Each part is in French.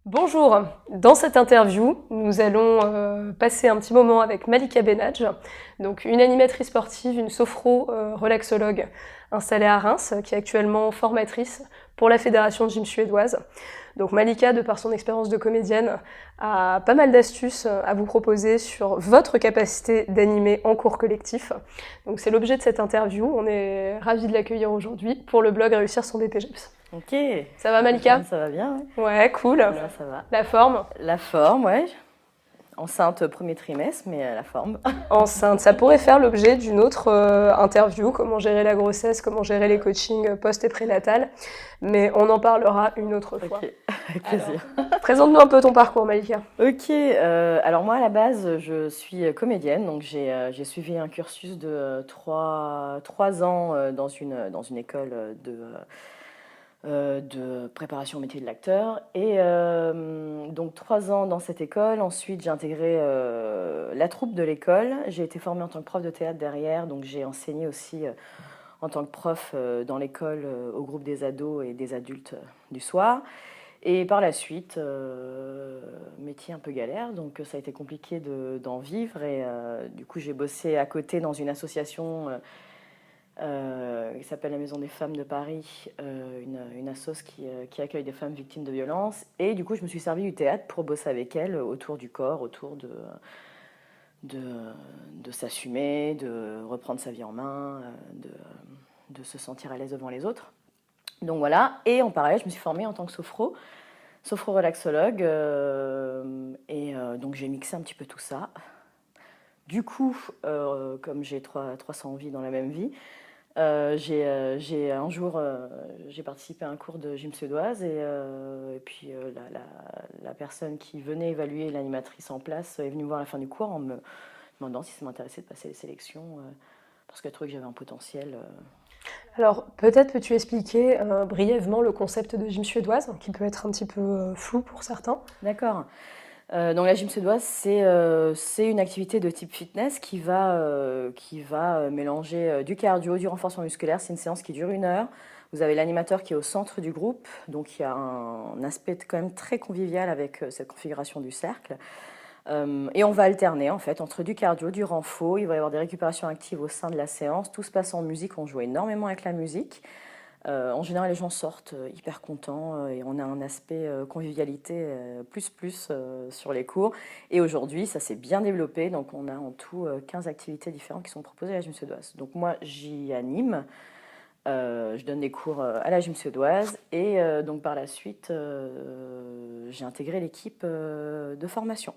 Bonjour, dans cette interview, nous allons passer un petit moment avec Malika Benadj, donc une animatrice sportive, une sophro-relaxologue installée à Reims, qui est actuellement formatrice pour la Fédération de gym suédoise. Donc Malika, de par son expérience de comédienne, a pas mal d'astuces à vous proposer sur votre capacité d'animer en cours collectif. Donc c'est l'objet de cette interview, on est ravis de l'accueillir aujourd'hui pour le blog Réussir son BPGEPS. Ok. Ça va Malika? Ça va bien, ouais. Ouais, cool. Ça va. La forme? La forme, ouais. Enceinte premier trimestre, mais la forme. Enceinte, ça pourrait faire l'objet d'une autre interview, comment gérer la grossesse, comment gérer les coachings post et prénatal, mais on en parlera une autre fois. Ok, avec plaisir. Présente-nous un peu ton parcours, Malika. Ok, alors moi à la base je suis comédienne, donc j'ai suivi un cursus de 3 ans dans une école de préparation au métier de l'acteur. Et donc 3 ans dans cette école. Ensuite, j'ai intégré la troupe de l'école. J'ai été formée en tant que prof de théâtre derrière. Donc j'ai enseigné aussi en tant que prof dans l'école au groupe des ados et des adultes du soir. Et par la suite, métier un peu galère, donc ça a été compliqué d'en vivre. Et du coup, j'ai bossé à côté dans une association qui s'appelle la Maison des Femmes de Paris, une assoce qui accueille des femmes victimes de violences. Et du coup, je me suis servi du théâtre pour bosser avec elles autour du corps, autour de s'assumer, de reprendre sa vie en main, de se sentir à l'aise devant les autres. Donc voilà, et en parallèle, je me suis formée en tant que sophro-relaxologue, donc j'ai mixé un petit peu tout ça. Du coup, comme j'ai 300 vies dans la même vie, un jour j'ai participé à un cours de gym suédoise et puis la personne qui venait évaluer l'animatrice en place est venue me voir à la fin du cours en me demandant si ça m'intéressait de passer les sélections parce qu'elle trouvait que j'avais un potentiel. Alors, peut-être peux-tu expliquer brièvement le concept de gym suédoise, qui peut être un petit peu flou pour certains. D'accord. Donc la gym suédoise, c'est une activité de type fitness qui va mélanger du cardio, du renforcement musculaire. C'est une séance qui dure 1 heure. Vous avez l'animateur qui est au centre du groupe, donc il y a un aspect quand même très convivial avec cette configuration du cercle. Et on va alterner en fait entre du cardio, du renfo. Il va y avoir des récupérations actives au sein de la séance. Tout se passe en musique, on joue énormément avec la musique. En général, les gens sortent hyper contents et on a un aspect convivialité plus sur les cours. Et aujourd'hui, ça s'est bien développé. Donc, on a en tout 15 activités différentes qui sont proposées à la gym suédoise. Donc, moi, j'y anime. Je donne des cours à la gym suédoise. Et donc, par la suite, j'ai intégré l'équipe de formation.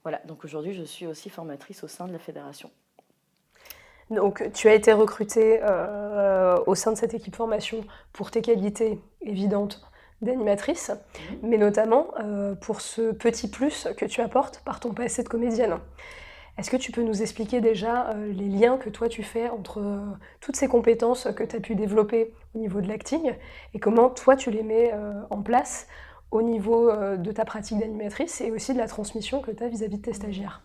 Voilà. Donc, aujourd'hui, je suis aussi formatrice au sein de la fédération. Donc, tu as été recrutée au sein de cette équipe formation pour tes qualités évidentes d'animatrice, mais notamment pour ce petit plus que tu apportes par ton passé de comédienne. Est-ce que tu peux nous expliquer déjà les liens que toi tu fais entre toutes ces compétences que tu as pu développer au niveau de l'acting et comment toi tu les mets en place au niveau de ta pratique d'animatrice et aussi de la transmission que tu as vis-à-vis de tes stagiaires?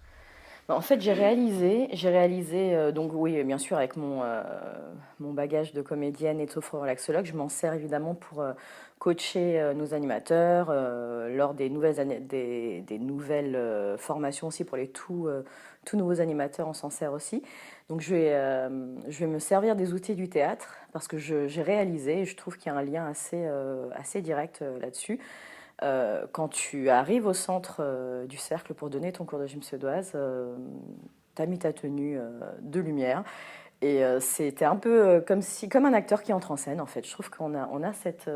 En fait, j'ai réalisé, donc oui, bien sûr, avec mon bagage de comédienne et de sophro-relaxologue, je m'en sers évidemment pour coacher nos animateurs lors des nouvelles formations aussi pour les tout nouveaux animateurs, on s'en sert aussi. Donc je vais me servir des outils du théâtre parce que j'ai réalisé, et je trouve qu'il y a un lien assez direct là-dessus. Quand tu arrives au centre du cercle pour donner ton cours de gym suédoise, tu as mis ta tenue de lumière et c'était un peu comme un acteur qui entre en scène en fait. Je trouve qu'on a cette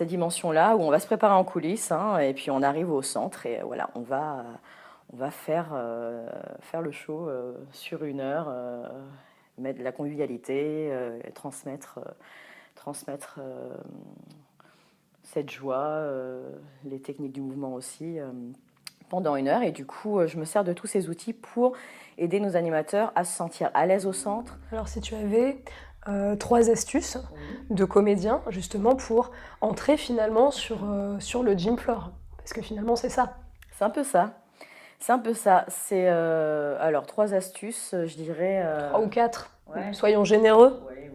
dimension-là où on va se préparer en coulisses hein, et puis on arrive au centre et voilà, on va faire le show sur 1 heure, mettre de la convivialité, transmettre cette joie, les techniques du mouvement aussi, pendant 1 heure. Et du coup, je me sers de tous ces outils pour aider nos animateurs à se sentir à l'aise au centre. Alors si tu avais 3 astuces de comédiens justement pour entrer finalement sur le gym floor, parce que finalement c'est ça. C'est un peu ça. C'est un peu ça. C'est alors 3 astuces, je dirais. 3 ou 4, Ouais. soyons généreux. Ouais,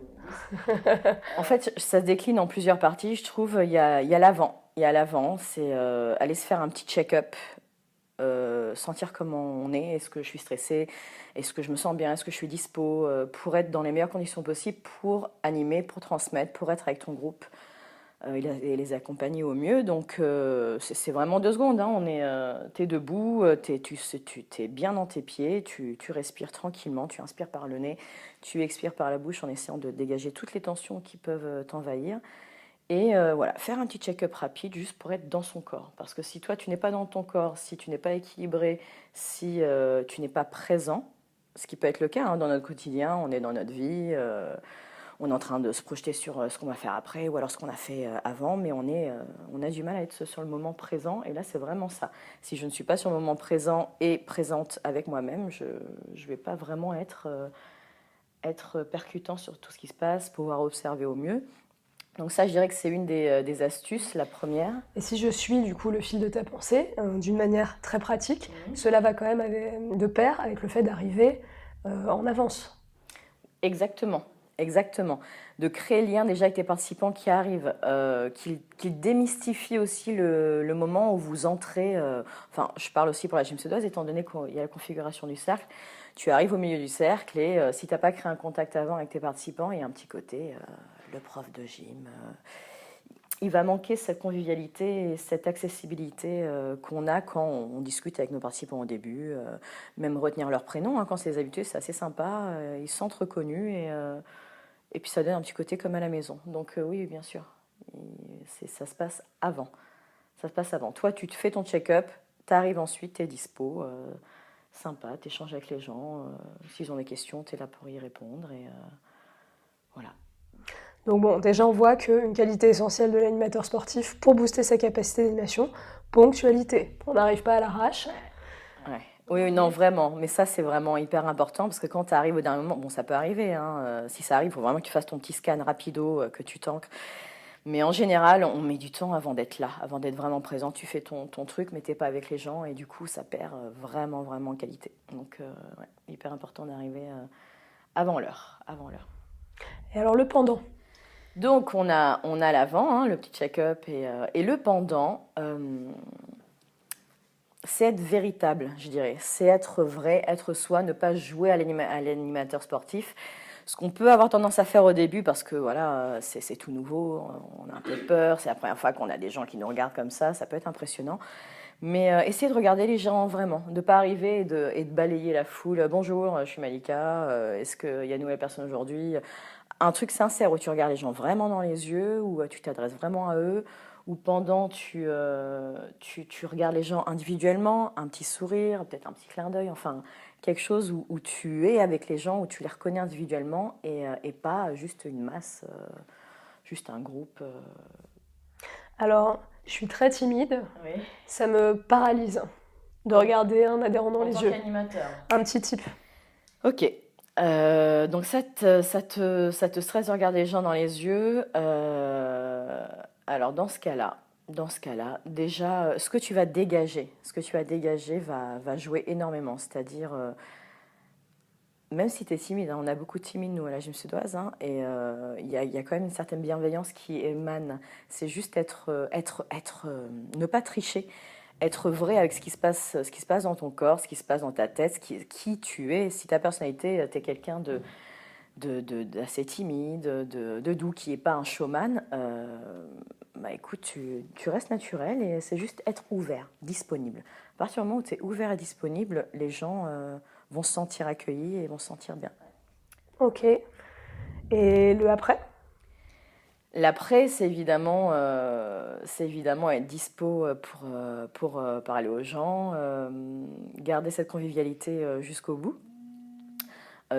en fait, ça se décline en plusieurs parties. Je trouve il y a l'avant. Et à l'avant, c'est aller se faire un petit check-up, sentir comment on est, est-ce que je suis stressée, est-ce que je me sens bien, est-ce que je suis dispo, pour être dans les meilleures conditions possibles, pour animer, pour transmettre, pour être avec ton groupe et les accompagner au mieux. Donc c'est vraiment 2 secondes, hein. T'es debout, t'es bien dans tes pieds, tu respires tranquillement, tu inspires par le nez, tu expires par la bouche en essayant de dégager toutes les tensions qui peuvent t'envahir. Et voilà, faire un petit check-up rapide juste pour être dans son corps. Parce que si toi, tu n'es pas dans ton corps, si tu n'es pas équilibré, si tu n'es pas présent, ce qui peut être le cas hein, dans notre quotidien, on est dans notre vie, on est en train de se projeter sur ce qu'on va faire après ou alors ce qu'on a fait avant, mais on a du mal à être sur le moment présent. Et là, c'est vraiment ça. Si je ne suis pas sur le moment présent et présente avec moi-même, je ne vais pas vraiment être percutant sur tout ce qui se passe, pouvoir observer au mieux. Donc ça, je dirais que c'est une des astuces, la première. Et si je suis du coup le fil de ta pensée, d'une manière très pratique, cela va quand même de pair avec le fait d'arriver en avance. Exactement, exactement. De créer le lien déjà avec tes participants qui arrivent, qu'ils démystifient aussi le moment où vous entrez. Enfin, je parle aussi pour la gym suédoise, étant donné qu'il y a la configuration du cercle. Tu arrives au milieu du cercle et si tu n'as pas créé un contact avant avec tes participants, il y a un petit côté, le prof de gym. Il va manquer cette convivialité et cette accessibilité qu'on a quand on discute avec nos participants au début. Même retenir leur prénom, hein, quand c'est des habitués, c'est assez sympa. Ils se sentent reconnus et puis ça donne un petit côté comme à la maison. Donc oui, bien sûr, ça se passe avant. Ça se passe avant. Toi, tu te fais ton check-up, tu arrives ensuite, tu es dispo, sympa, tu échanges avec les gens. S'ils ont des questions, tu es là pour y répondre. Et voilà. Donc bon, déjà on voit qu'une qualité essentielle de l'animateur sportif pour booster sa capacité d'animation, ponctualité. On n'arrive pas à l'arrache. Ouais. Oui, non, vraiment. Mais ça, c'est vraiment hyper important parce que quand tu arrives au dernier moment, bon, ça peut arriver. Hein, si ça arrive, il faut vraiment que tu fasses ton petit scan rapido, que tu t'ancres. Mais en général, on met du temps avant d'être là, avant d'être vraiment présent. Tu fais ton truc, mais tu n'es pas avec les gens et du coup, ça perd vraiment, vraiment en qualité. Donc, ouais, hyper important d'arriver avant l'heure. Et alors le pendant. Donc, on a l'avant, hein, le petit check-up et le pendant. C'est être véritable, je dirais. C'est être vrai, être soi, ne pas jouer à l'animateur sportif. Ce qu'on peut avoir tendance à faire au début, parce que voilà, c'est tout nouveau, on a un peu peur, c'est la première fois qu'on a des gens qui nous regardent comme ça peut être impressionnant. Mais essayez de regarder les gens vraiment, de ne pas arriver et de balayer la foule. Bonjour, je suis Malika, est-ce qu'il y a une nouvelle personne aujourd'hui? Un truc sincère où tu regardes les gens vraiment dans les yeux, où tu t'adresses vraiment à eux, où pendant tu regardes les gens individuellement, un petit sourire, peut-être un petit clin d'œil, enfin quelque chose où tu es avec les gens, où tu les reconnais individuellement et pas juste une masse, juste un groupe. Alors, je suis très timide, Oui. ça me paralyse de regarder un adhérent dans En les tant yeux. qu'animateur. Un petit type. Ok. Donc ça te stresse de regarder les gens dans les yeux. Alors dans ce cas-là, déjà, ce que tu vas dégager va jouer énormément. C'est-à-dire, même si tu es timide, hein, on a beaucoup de timides nous à la gym suédoise, hein, et il y a quand même une certaine bienveillance qui émane. C'est juste ne pas tricher, être vrai avec ce qui se passe dans ton corps, ce qui se passe dans ta tête, qui tu es. Si ta personnalité, tu es quelqu'un d'assez timide, de doux, qui n'est pas un showman, bah écoute, tu restes naturel et c'est juste être ouvert, disponible. À partir du moment où tu es ouvert et disponible, les gens vont se sentir accueillis et vont se sentir bien. Ok. Et le après? L'après, c'est évidemment être dispo pour parler aux gens, garder cette convivialité jusqu'au bout.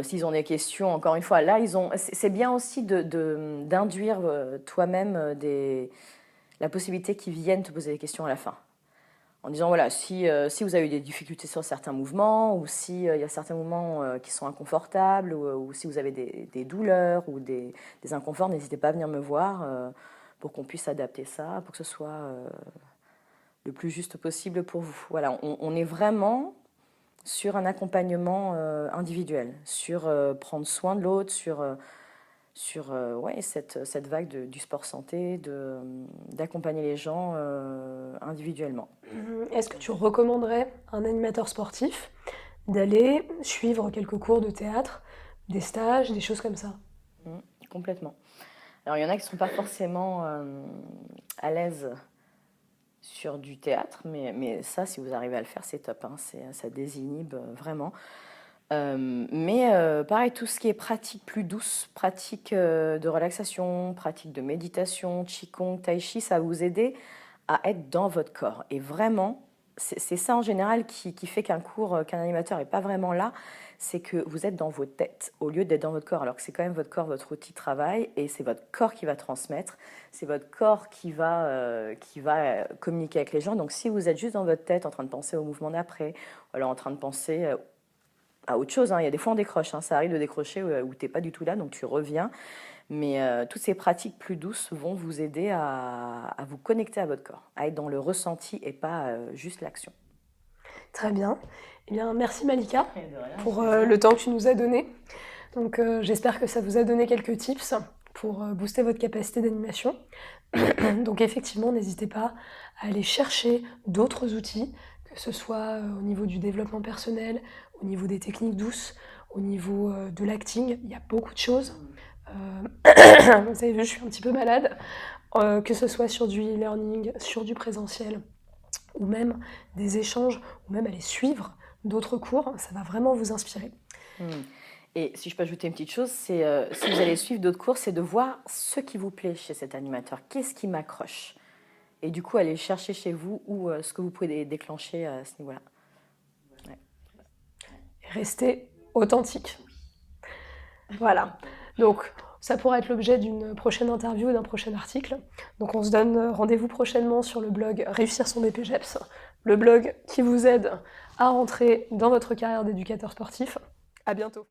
S'ils ont des questions, encore une fois, là, c'est bien aussi d'induire toi-même la possibilité qu'ils viennent te poser des questions à la fin. En disant, voilà, si vous avez eu des difficultés sur certains mouvements, ou s'il y a certains mouvements qui sont inconfortables, ou si vous avez des douleurs ou des inconforts, n'hésitez pas à venir me voir pour qu'on puisse adapter ça, pour que ce soit le plus juste possible pour vous. Voilà, on est vraiment sur un accompagnement individuel, sur prendre soin de l'autre, sur ouais, cette vague du sport santé, d'accompagner les gens individuellement. Est-ce que tu recommanderais à un animateur sportif d'aller suivre quelques cours de théâtre, des stages, des choses comme ça? Complètement. Alors, il y en a qui ne sont pas forcément à l'aise sur du théâtre, mais ça, si vous arrivez à le faire, c'est top, hein, ça désinhibe vraiment. Pareil, tout ce qui est pratique plus douce, pratique de relaxation, pratique de méditation, qigong, tai chi, ça va vous aider à être dans votre corps. Et vraiment, c'est ça en général qui fait qu'un animateur n'est pas vraiment là, c'est que vous êtes dans votre tête au lieu d'être dans votre corps, alors que c'est quand même votre corps, votre outil de travail, et c'est votre corps qui va transmettre, c'est votre corps qui va communiquer avec les gens. Donc si vous êtes juste dans votre tête en train de penser au mouvement d'après, ou alors en train de penser à autre chose, hein. Il y a des fois on décroche, hein. Ça arrive de décrocher où tu n'es pas du tout là, donc tu reviens. Mais toutes ces pratiques plus douces vont vous aider à vous connecter à votre corps, à être dans le ressenti et pas juste l'action. Très bien. Eh bien, merci Malika pour le temps que tu nous as donné. Donc, j'espère que ça vous a donné quelques tips pour booster votre capacité d'animation. Donc, effectivement, n'hésitez pas à aller chercher d'autres outils, que ce soit au niveau du développement personnel, au niveau des techniques douces, au niveau de l'acting. Il y a beaucoup de choses. Vous avez vu, je suis un petit peu malade. Que ce soit sur du e-learning, sur du présentiel, ou même des échanges, ou même aller suivre d'autres cours, ça va vraiment vous inspirer. Et si je peux ajouter une petite chose, c'est si vous allez suivre d'autres cours, c'est de voir ce qui vous plaît chez cet animateur. Qu'est-ce qui m'accroche? Et du coup, aller chercher chez vous ou ce que vous pouvez déclencher à ce niveau-là. Ouais. Restez authentique. Voilà. Donc, ça pourra être l'objet d'une prochaine interview et d'un prochain article. Donc on se donne rendez-vous prochainement sur le blog Réussir son BPGEPS, le blog qui vous aide à rentrer dans votre carrière d'éducateur sportif. À bientôt.